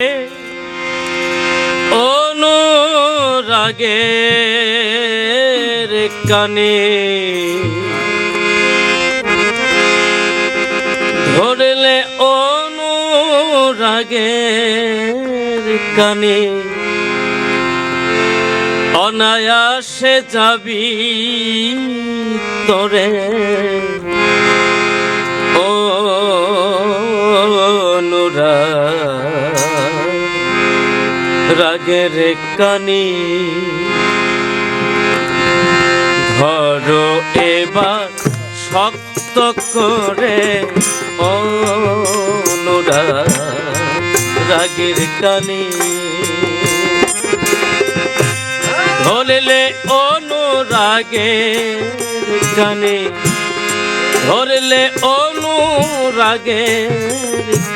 অনুরাগের কানে ধরলে অনুরাগের কানে অনায়াসে যাবি তোরে রাগের কানি ধরো এবার শক্ত করে রাগের কানি ধরলে অনুরাগের কানে ধরলে অনুরাগের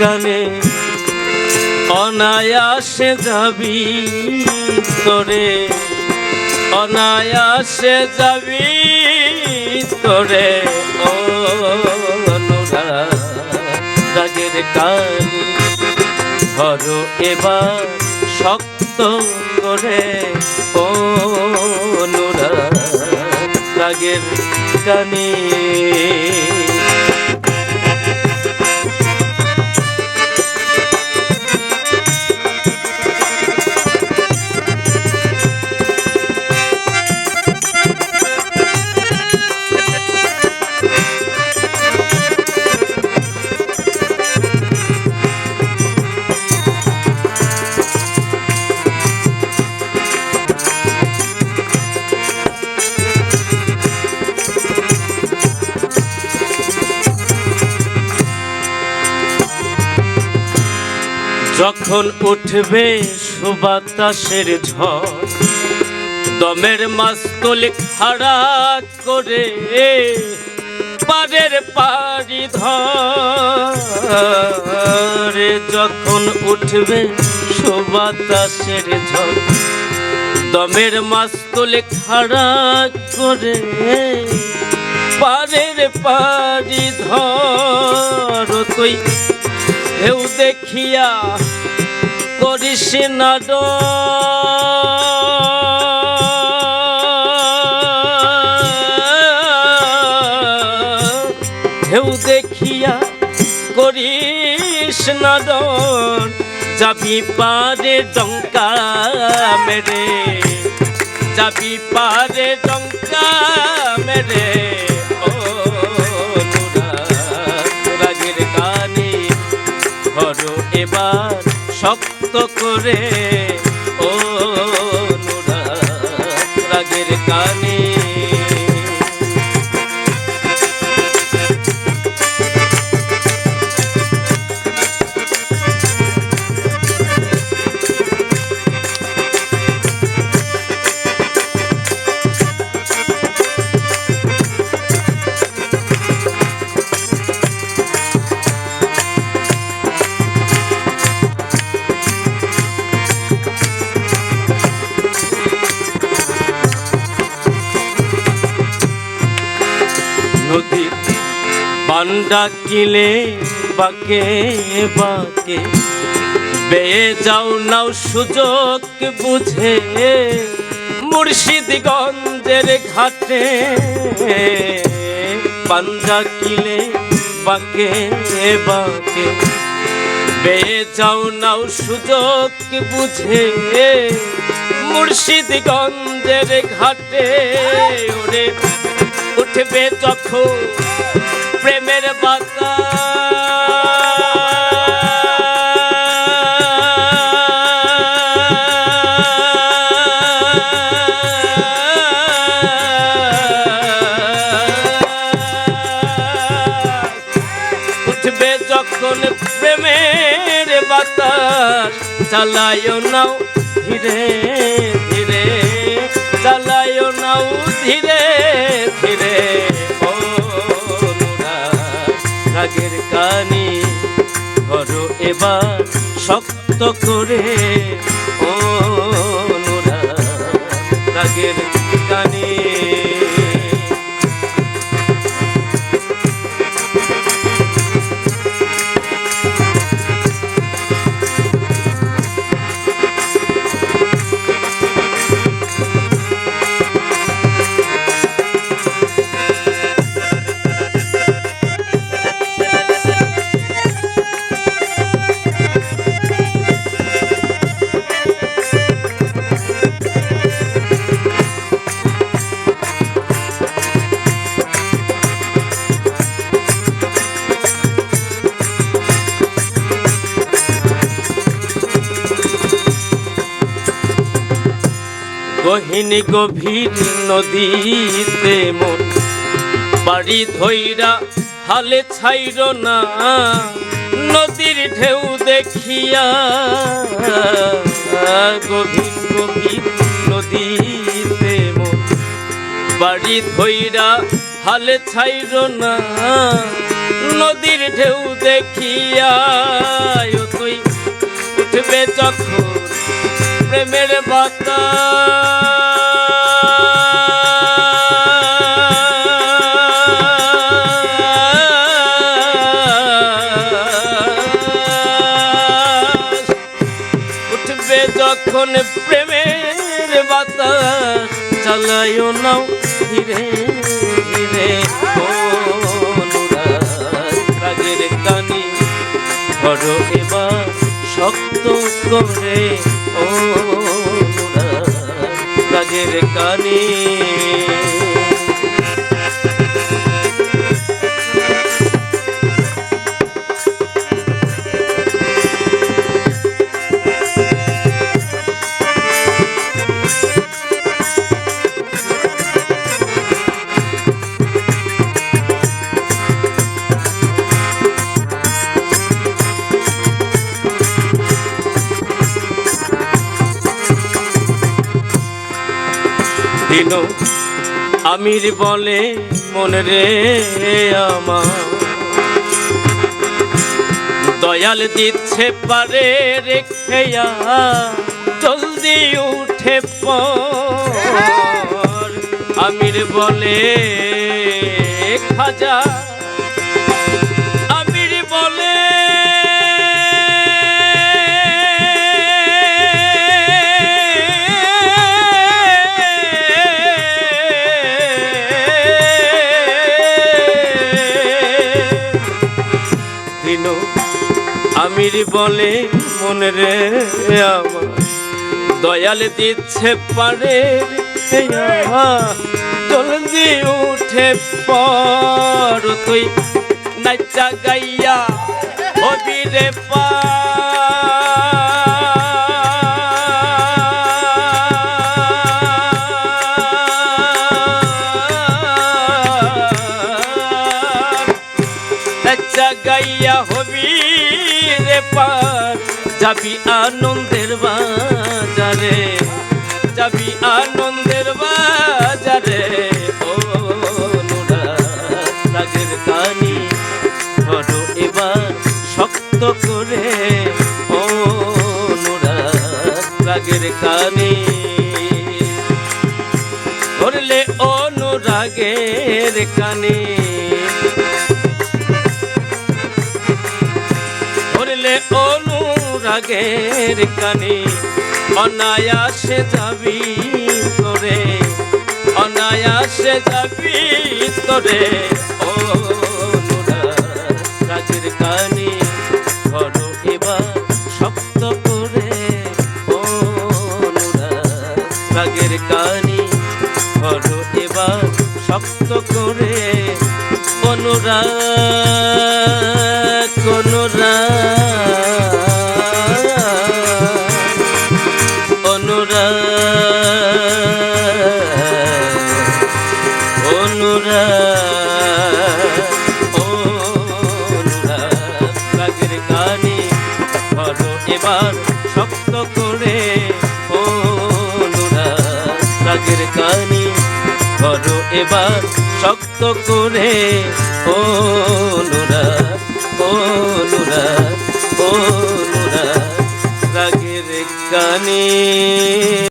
কানে অনায়াসে যাবি তোরে অনায়াসে যাবি তোরে অনুরাগের কানি ধরো এবার শক্ত করে অনুরাগের কানি যখন উঠবে সুবাতাসের ঝড় দমের মাস্তলে খাড়া করে পারের পারি ধরে যখন উঠবে সুবাতাসের ঝড় দমের মাস্তলে খাড়া করে পারের পারি ধর তুই ঢেউ দেখিয়া করিস না ঢেউ দেখিয়া করিস না যাবি পারে ডঙ্কা মেরে যাবি পারে ডঙ্কা মেরে রাগের কানে ধরো এবার শক্ত করে অনুরাগের কানে নদীর বান্ডা কিলে বাকে বাকে বেয়ে যাও নাও সুযোগ বুঝে মুর্শিদগঞ্জের ঘাটে বান্ডা কিলে বাকে বাকে বেয়ে যাও নাও সুযোগ বুঝে মুর্শিদগঞ্জের ঘাটে ওরে উঠবে যখন প্রেমের বাতাস উঠবে যখন প্রেমের বাতাস চালায়ও নাও ধীরে ধীরে চালায়ও নাও ধীরে ধীরে রাগের কানি ধরো এবার শক্ত করে রাগের কানি গহীন গভীর নদীতে মন বাড়ি ধইরা হালে ছাইর না, নদীর ঢেউ দেখিয়া গভীর গভীর নদীতে মন বাড়ি ধইরা হালে ছাইর না, নদীর ঢেউ দেখিয়া তুই উঠবে যখন প্রেমের বাতাস, উঠবে যখন প্রেমের বাতাস, চালাইও নাও ধীরে ধীরে রাগের কানি ধরো এবার শক্ত করে, ও রাগের কানি। দিন আমির বলে মন রে আমার, দয়াল দিচ্ছে পারে রেখেয়া জলদি উঠে পর। আমির বলে খাজা, আমির বলে আমির বলে মন রে আমার, দয়াল দিচ্ছে পারে জলদি উঠে পর। তুই নাচা গাইয়া হবি রে নাচা গাইয়া হবি পার, যাবি আনন্দের বাজারে, যাবি আনন্দের বাজারে, ও রাগের কানি ধরো এবার শক্ত করে, ও রাগের কানি ধরলে অনুরাগের কানি, অনুরাগের কানি অনায়াসে যাবি তোরে, অনায়াসে যাবি তোরে, ও রাগের কানি ধরো এবার শক্ত করে, ও রাগের কানি ধরো এবার শক্ত করে, অনুরাগ অনুরাগ অনুরাগ রাগের কানি ধরো এবার শক্ত করে, অনুরাগ রাগের কানি ধরো এবার শক্ত করে, অনুরাগ অনুরাগ অনুরাগ রাগের কানি।